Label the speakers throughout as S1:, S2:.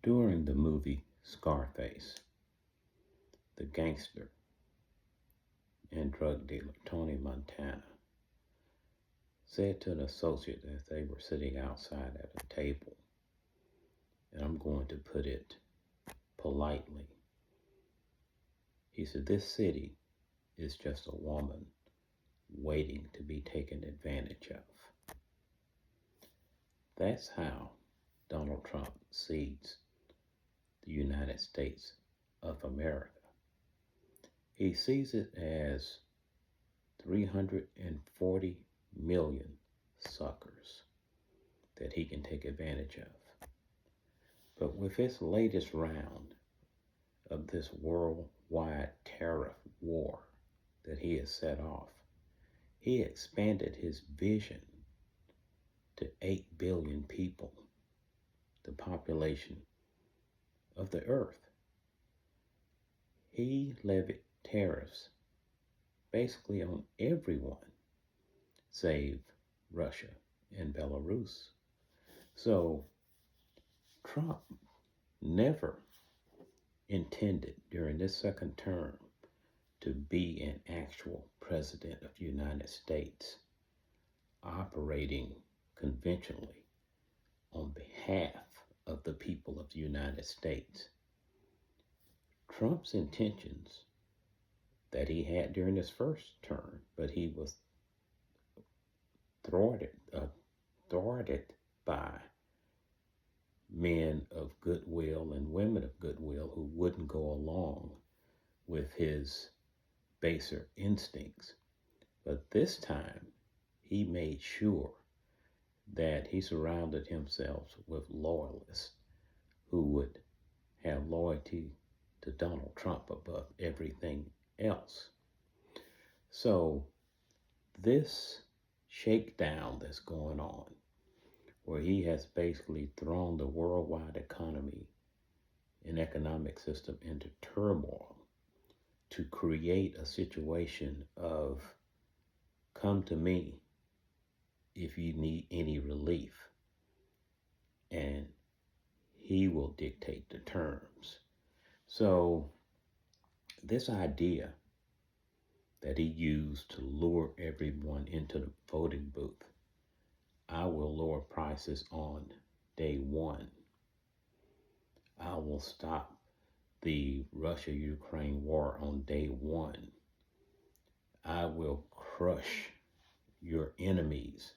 S1: During the movie Scarface, the gangster and drug dealer Tony Montana said to an associate as they were sitting outside at a table, and I'm going to put it politely, he said, "This city is just a woman waiting to be taken advantage of." That's how Donald Trump sees the United States of America. He sees it as 340 million suckers that he can take advantage of. But with his latest round of this worldwide tariff war that he has set off, he expanded his vision to 8 billion people, the population of the earth. He levied tariffs basically on everyone save Russia and Belarus. So Trump never intended during this second term to be an actual president of the United States operating conventionally on behalf of the people of the United States. Trump's intentions that he had during his first term, but he was thwarted by men of goodwill and women of goodwill who wouldn't go along with his baser instincts. But this time, he made sure that he surrounded himself with loyalists who would have loyalty to Donald Trump above everything else. So this shakedown that's going on, where he has basically thrown the worldwide economy and economic system into turmoil to create a situation of come to me if you need any relief, and he will dictate the terms. So this idea that he used to lure everyone into the voting booth, I will lower prices on day one. I will stop the Russia-Ukraine war on day one. I will crush your enemies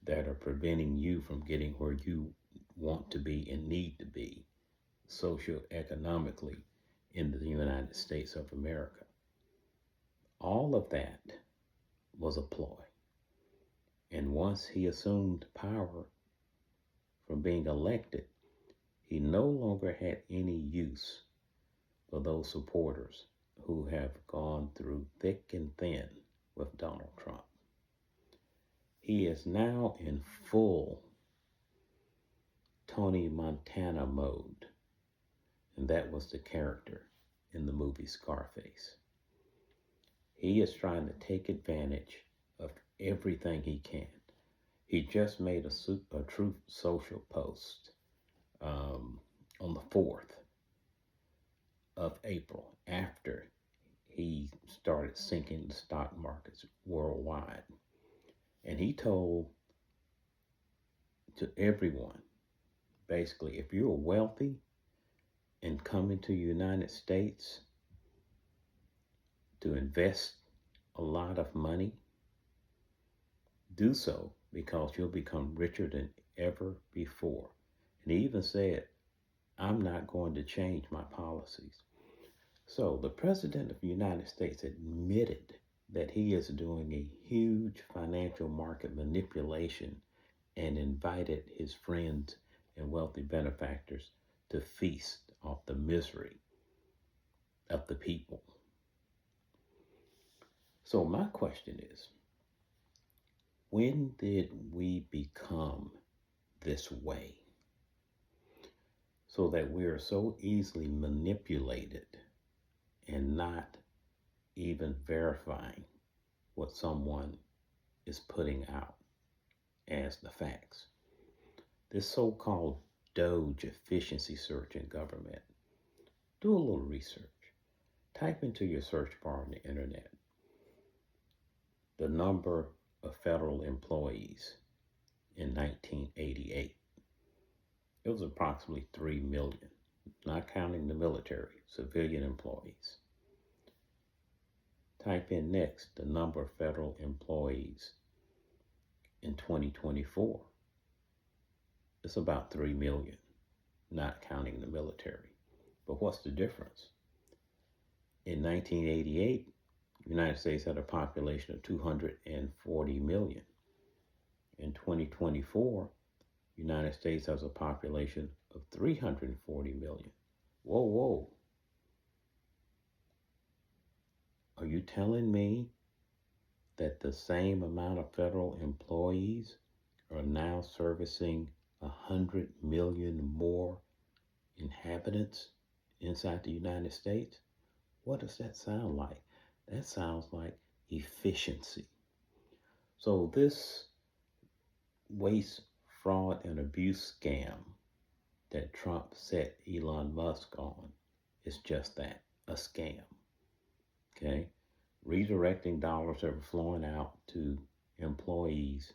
S1: that are preventing you from getting where you want to be and need to be socioeconomically in the United States of America. All of that was a ploy. And once he assumed power from being elected, he no longer had any use for those supporters who have gone through thick and thin with Donald Trump. He is now in full Tony Montana mode, and that was the character in the movie Scarface. He is trying to take advantage of everything he can. He just made a Truth Social post on the 4th of April after he started sinking the stock markets worldwide. And he told to everyone, basically, if you're wealthy and come into the United States to invest a lot of money, do so because you'll become richer than ever before. And he even said, I'm not going to change my policies. So the President of the United States admitted that he is doing a huge financial market manipulation and invited his friends and wealthy benefactors to feast off the misery of the people. So my question is, when did we become this way? So that we are so easily manipulated and not even verifying what someone is putting out as the facts. This so-called Doge efficiency search in government. Do a little research. Type into your search bar on the internet the number of federal employees in 1988. It was approximately 3 million, not counting the military, civilian employees. Type in next the number of federal employees in 2024. It's about 3 million, not counting the military. But what's the difference? In 1988, the United States had a population of 240 million. In 2024, the United States has a population of 340 million. Whoa, whoa. Are you telling me that the same amount of federal employees are now servicing 100 million more inhabitants inside the United States? What does that sound like? That sounds like efficiency. So this waste, fraud, and abuse scam that Trump set Elon Musk on is just that, a scam. Okay? Redirecting dollars that were flowing out to employees,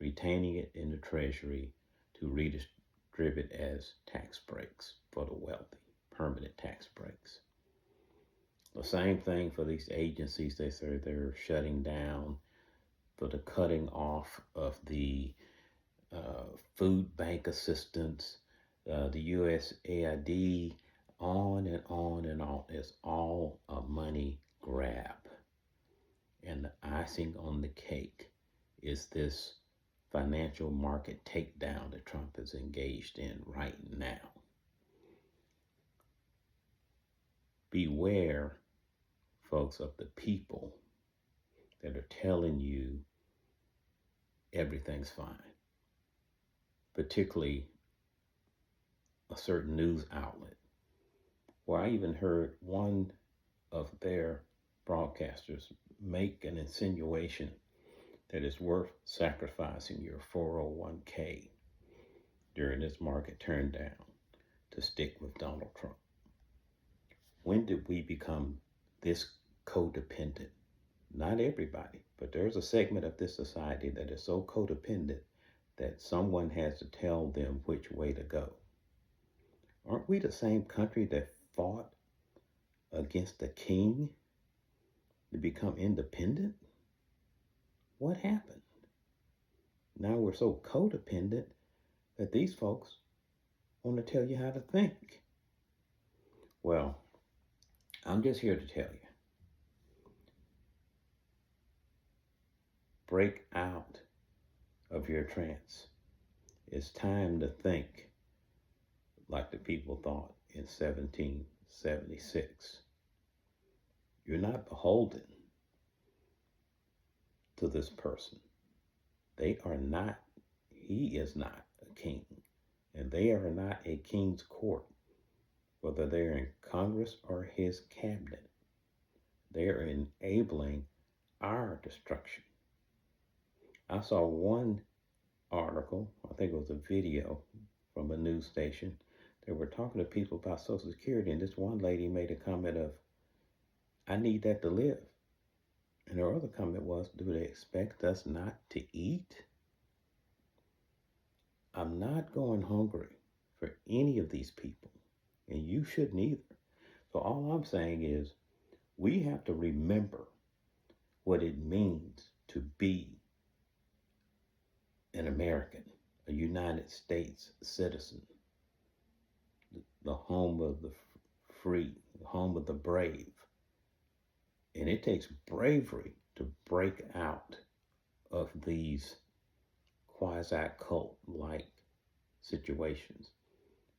S1: retaining it in the Treasury to redistribute as tax breaks for the wealthy, permanent tax breaks. The same thing for these agencies they say they're shutting down, for the cutting off of the food bank assistance, the USAID, on and on and on. It's all a money grab. And the icing on the cake is this financial market takedown that Trump is engaged in right now. Beware, folks, of the people that are telling you everything's fine, particularly a certain news outlet, where I even heard one of their broadcasters make an insinuation that it's worth sacrificing your 401k during this market turn down to stick with Donald Trump. When did we become this codependent? Not everybody, but there's a segment of this society that is so codependent that someone has to tell them which way to go. Aren't we the same country that fought against the king to become independent? What happened? Now we're so codependent that these folks want to tell you how to think. Well, I'm just here to tell you. Break out of your trance. It's time to think like the people thought in 1776. You're not beholden to this person. They are not, he is not a king, and they are not a king's court, whether they're in Congress or his cabinet. They are enabling our destruction. I saw one article, I think it was a video from a news station. They were talking to people about Social Security, and this one lady made a comment of, I need that to live. And her other comment was, do they expect us not to eat? I'm not going hungry for any of these people, and you shouldn't either. So all I'm saying is, we have to remember what it means to be an American, a United States citizen, the home of the free, the home of the brave. And it takes bravery to break out of these quasi-cult-like situations.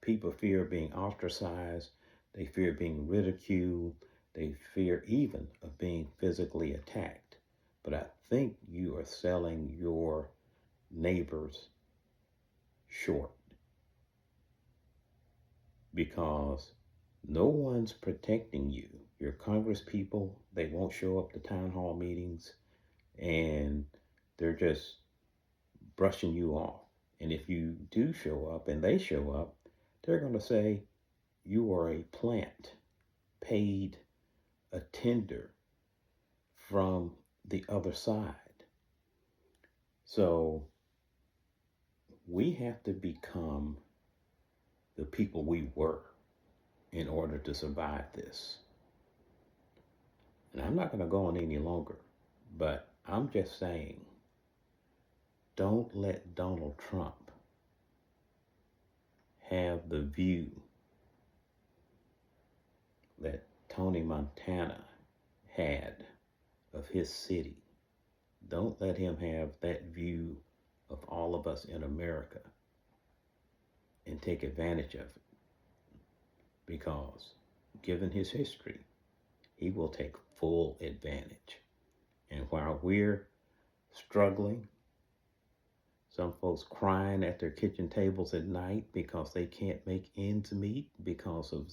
S1: People fear being ostracized. They fear being ridiculed. They fear even of being physically attacked. But I think you are selling your neighbors short, because no one's protecting you. Your Congress people, they won't show up to town hall meetings, and they're just brushing you off. And if you do show up and they show up, they're going to say you are a plant paid attender from the other side. So we have to become the people we were in order to survive this. And I'm not going to go on any longer, but I'm just saying, don't let Donald Trump have the view that Tony Montana had of his city. Don't let him have that view of all of us in America and take advantage of it. Because given his history, he will take full advantage. And while we're struggling, some folks crying at their kitchen tables at night because they can't make ends meet because of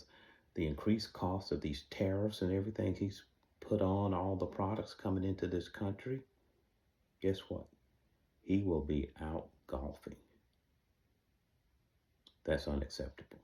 S1: the increased cost of these tariffs and everything he's put on all the products coming into this country, guess what? He will be out golfing. That's unacceptable.